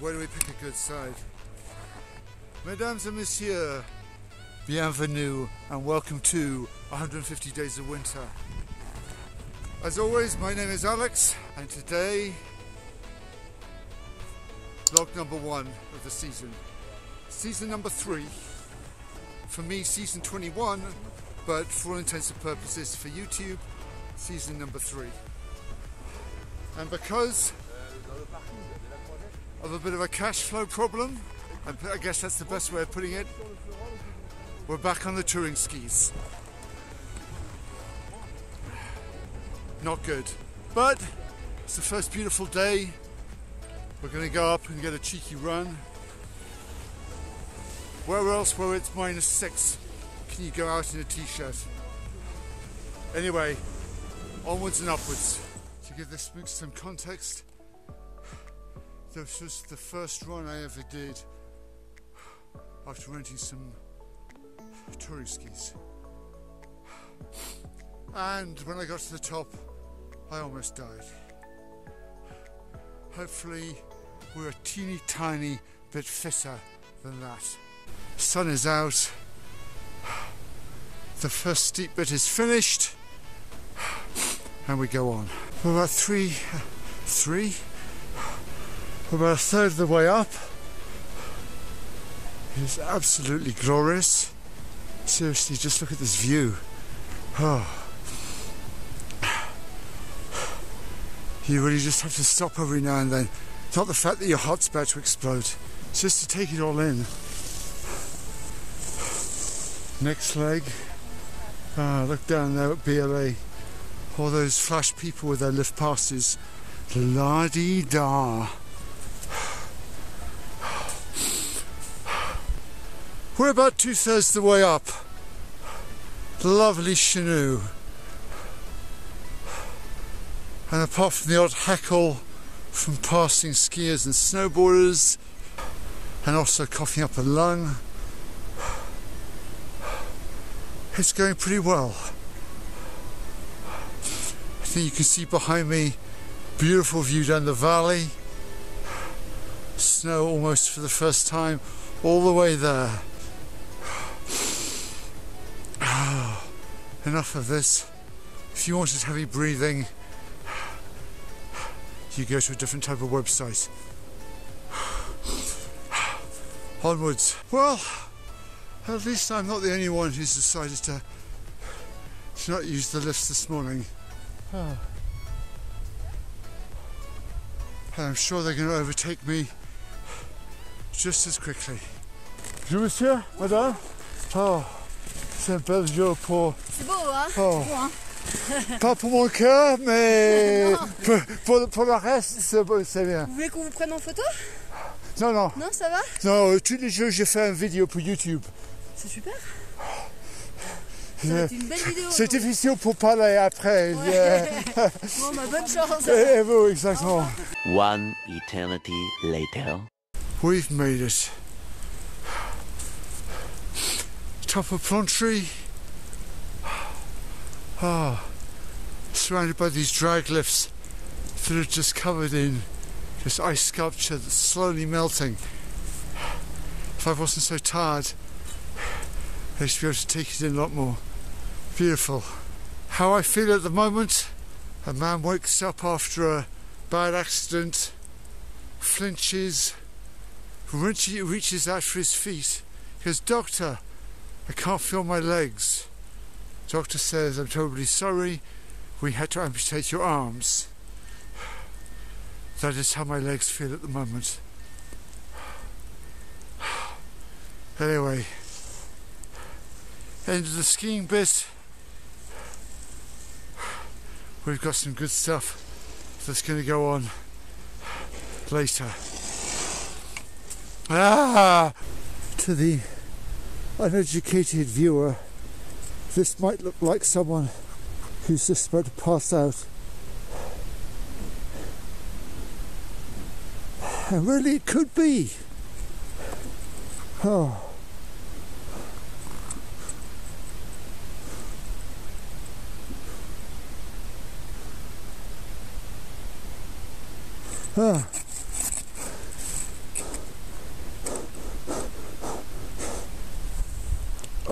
Where do we pick a good side? Mesdames et messieurs, bienvenue and welcome to 150 Days of Winter. As always, my name is Alex, and today, vlog number 1 of the season. Season number 3. For me, season 21, but for all intents and purposes for YouTube, season number 3. And because of a bit of a cash flow problem, and I guess that's the best way of putting it, we're back on the touring skis. Not good, but it's the first beautiful day. We're going to go up and get a cheeky run. Where else, where it's -6, can you go out in a t-shirt? Anyway, onwards and upwards. To give this some context, this was the first run I ever did after renting some touring skis. And when I got to the top, I almost died. Hopefully, we're a teeny tiny bit fitter than that. Sun is out. The first steep bit is finished, and we go on. We're about we're about a third of the way up. It is absolutely glorious. Seriously, just look at this view. Oh. You really just have to stop every now and then. Not the fact that your heart's about to explode, just to take it all in. Next leg. Look down there at BLA. All those flash people with their lift passes. La-dee-da. We're about 2/3 the way up. Lovely Chenoo. And apart from the odd heckle from passing skiers and snowboarders, and also coughing up a lung, it's going pretty well. I think you can see behind me, beautiful view down the valley. Snow almost for the first time, all the way there. Enough of this. If you wanted heavy breathing, you go to a different type of website. Onwards. Well, at least I'm not the only one who's decided to not use the lifts this morning. And I'm sure they're going to overtake me just as quickly. Bonjour monsieur, madame. Oh, c'est un bel jour pour... C'est beau, hein? Oh. C'est beau, hein? Pas pour mon cœur, mais pour le reste, c'est bien. Vous voulez qu'on vous prenne en photo? Non, non. Non, ça va? Non, tous les jours, j'ai fait une vidéo pour YouTube. C'est super. Ça va être une belle vidéo. C'est difficile pour parler après. Ouais. Bon, bah, bonne chance. Et vous, exactement. One eternity later. We've made it. Top of Plantry. Surrounded by these drag lifts that are just covered in this ice sculpture that's slowly melting. If I wasn't so tired, I should be able to take it in a lot more. Beautiful. How I feel at the moment: a man wakes up after a bad accident, flinches, reaches out for his feet. He goes, "Doctor, I can't feel my legs." Doctor says, "I'm terribly sorry, we had to amputate your arms." That is how my legs feel at the moment. Anyway, end of the skiing bit. We've got some good stuff that's going to go on later. To the uneducated viewer, this might look like someone who's just about to pass out. And really it could be. Oh.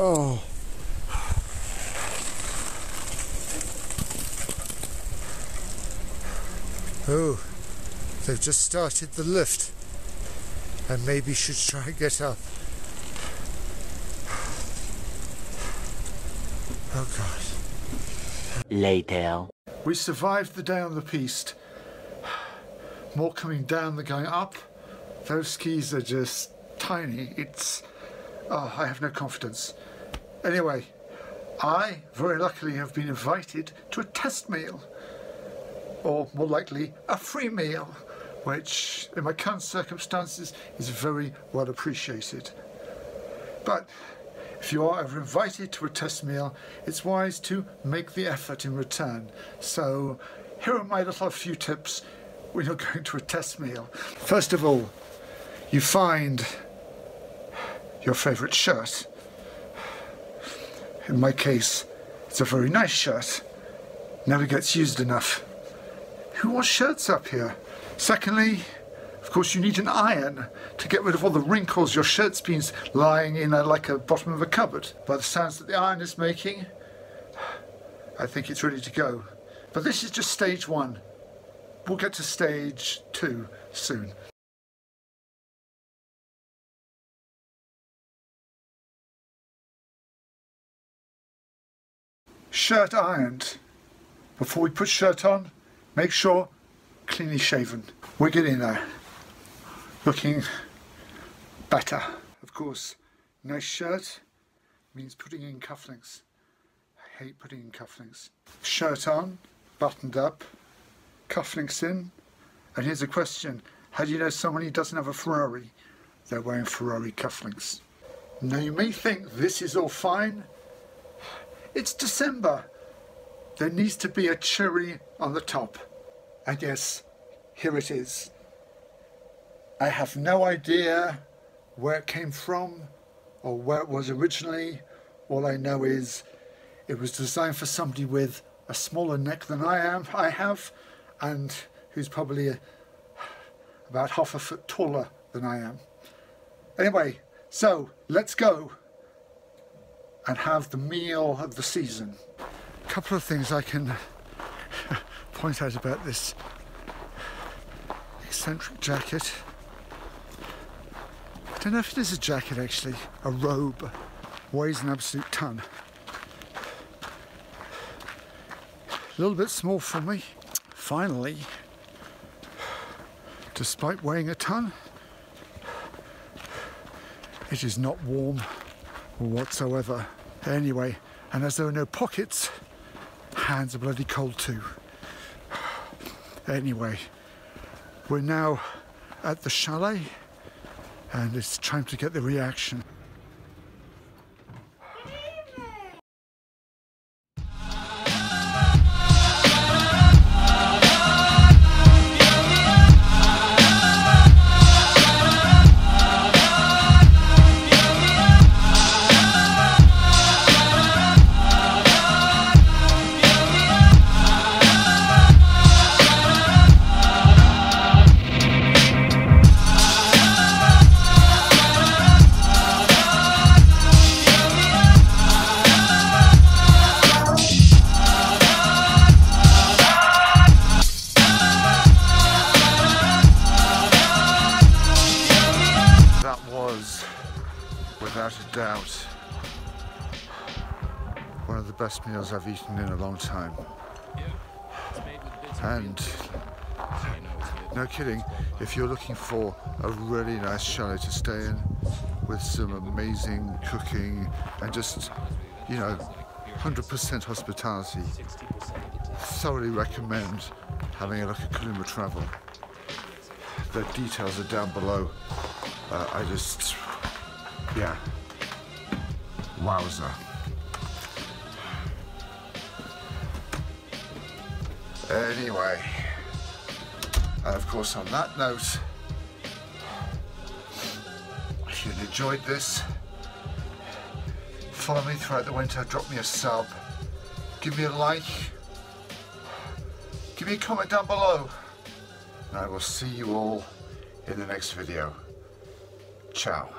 Oh. Oh, they've just started the lift. I maybe should try and get up. Oh God. Later. We survived the day on the piste. More coming down than going up. Those skis are just tiny. Oh, I have no confidence. Anyway, I very luckily have been invited to a test meal. Or more likely, a free meal, which in my current circumstances is very well appreciated. But if you are ever invited to a test meal, it's wise to make the effort in return. So here are my little few tips when you're going to a test meal. First of all, you find your favourite shirt. In my case, it's a very nice shirt. Never gets used enough. Who wants shirts up here? Secondly, of course, you need an iron to get rid of all the wrinkles your shirt's been lying in like a bottom of a cupboard. By the sounds that the iron is making, I think it's ready to go. But this is just stage 1. We'll get to stage 2 soon. Shirt ironed. Before we put shirt on, make sure cleanly shaven. We're getting there. Looking better. Of course, nice shirt means putting in cufflinks. I hate putting in cufflinks. Shirt on, buttoned up, cufflinks in. And here's a question. How do you know someone who doesn't have a Ferrari? They're wearing Ferrari cufflinks. Now you may think this is all fine. It's December. There needs to be a cherry on the top. And yes, here it is. I have no idea where it came from or where it was originally. All I know is it was designed for somebody with a smaller neck than I have, and who's probably about half a foot taller than I am. Anyway, so let's go and have the meal of the season. A couple of things I can point out about this eccentric jacket. I don't know if it is a jacket actually, a robe. Weighs an absolute ton. A little bit small for me. Finally, despite weighing a ton, it is not warm whatsoever. Anyway, and as there are no pockets, hands are bloody cold too. Anyway, we're now at the chalet and it's time to get the reaction. Without a doubt, one of the best meals I've eaten in a long time. And no kidding, if you're looking for a really nice chalet to stay in with some amazing cooking and just, you know, 100% hospitality, thoroughly recommend having a look at Kaluma Travel. The details are down below. Yeah, wowza. Anyway, and of course on that note, if you enjoyed this, follow me throughout the winter, drop me a sub, give me a like, give me a comment down below, and I will see you all in the next video. Ciao.